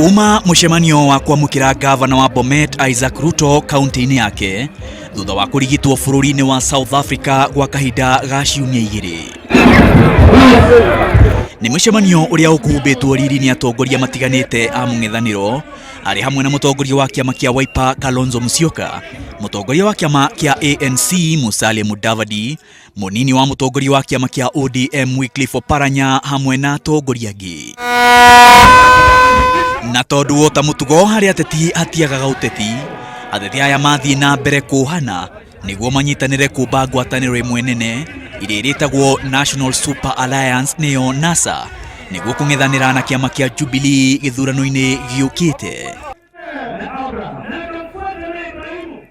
Uma mucemanio wa kwamukira gavana wa Bomet Isaac Ruto kaunti-ini yake thutha wa kurigitwo bururi-ini wa South Africa gwa kahinda ga ciumia igiri. Ni mucemanio uria ukuhumbitwo riri-ini atongoria matiganite a mung'ethaniro ari hamwe na mutongoria wa kiama kia Wiper Kalonzo Musyoka, mutongoria wa kiama kia ANC Musalia Mudavadi, munini wa mutongoria wa kiama kia ODM Wycliffe Oparanya hamwe na atongoria angi. Na tondu wota mutugo hari ateti hatiagaga uteti, ateti aya mathii na mbere kuhana niguo manyitanire kumba ngwataniro imwe nene iria iritagwo National Super Alliance niyo NASA niguo kung'ethanira na kiama kia Jubilee githurano-ini giukite.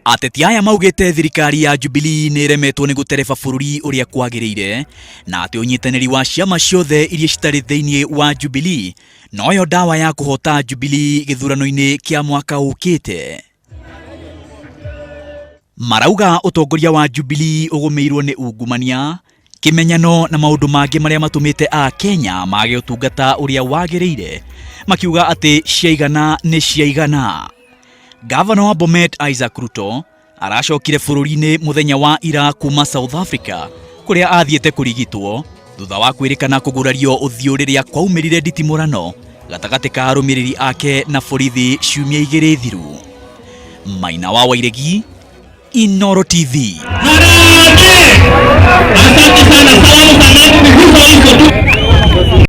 Ateti aya maugite thirikari ya Jubilee ni iremetwo ni gutereba bururi uria kwagiriire na ati unyitaniri wa ciama ciothe iria citari thiini wa Jubilee noyo dawa ya kuhota Jubilee githurano-ini kia mwaka ukite. Marauga utongoria wa Jubilee ugumirwo ni ungumania, kimenyano na maundu mangi maria matumite a Kenya mage utungata uria wagiriire, makiuga ati ciaigana ni ciaigana. Gavana wa Bomet Isaac Ruto aracokire bururi-ini muthenya wa ira kuma South Africa kuria athiete kurigitwo thutha wa kwirikana kugurario uthio riria kwaumirire nditimurano gatagati ka arumiriri ake na borithi ciumia igiri thiru. Maina wa Wairegi, Inooro TV. Asante sana, salamu za